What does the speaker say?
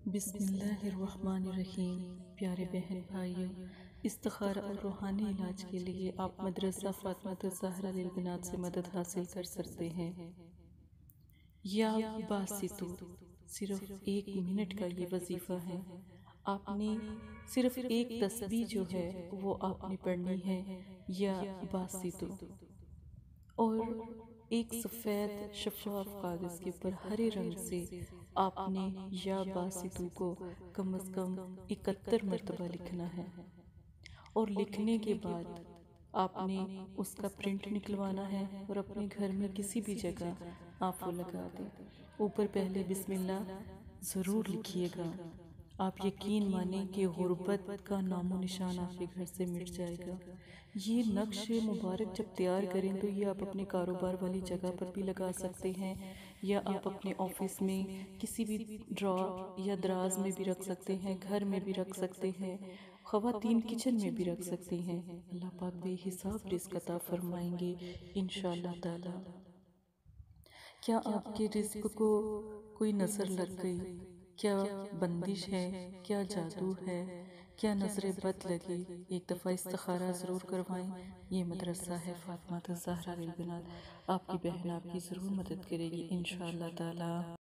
بسم اللہ الرحمن الرحیم۔ پیارے بہن بھائیوں، استخارہ اور روحانی علاج کے لیے آپ مدرسہ فاطمہ الزہرا للبنات سے مدد حاصل کر سکتے ہیں۔ یا باسطو، صرف 1 منٹ کا یہ وظیفہ ہے۔ آپ نے صرف ایک تسبیح جو ہے وہ آپ نے پڑھنی ہے، یا باسطو، اور ایک سفید شفاف کاغذ کے اوپر ہرے رنگ سے آپ نے یا باسطو کو کم از کم 71 مرتبہ لکھنا ہے، اور لکھنے کے بعد آپ نے اس کا پرنٹ نکلوانا ہے اور اپنے گھر میں کسی بھی جگہ آپ وہ لگا دیں۔ اوپر پہلے بسم اللہ ضرور لکھیے گا۔ آپ یقین مانیں کہ غربت کا نام و نشان آپ کے گھر سے مٹ جائے گا۔ یہ نقش مبارک جب تیار کریں تو یہ آپ اپنے کاروبار والی جگہ پر بھی لگا سکتے ہیں، یا آپ اپنے آفس میں کسی بھی ڈرا یا دراز میں بھی رکھ سکتے ہیں، گھر میں بھی رکھ سکتے ہیں، خواتین کچن میں بھی رکھ سکتے ہیں۔ اللہ پاک بے حساب رزق عطا فرمائیں گے انشاءاللہ تعالی۔ کیا آپ کے رزق کو کوئی نظر لگ گئی؟ کیا بندش ہے؟ کیا جادو ہے؟ کیا نظر بد لگی؟ ایک دفعہ استخارہ ضرور کروائیں۔ یہ مدرسہ ہے فاطمہ الزہرا للبنات۔ آپ کی بہن آپ کی ضرور مدد کرے گی انشاءاللہ تعالی۔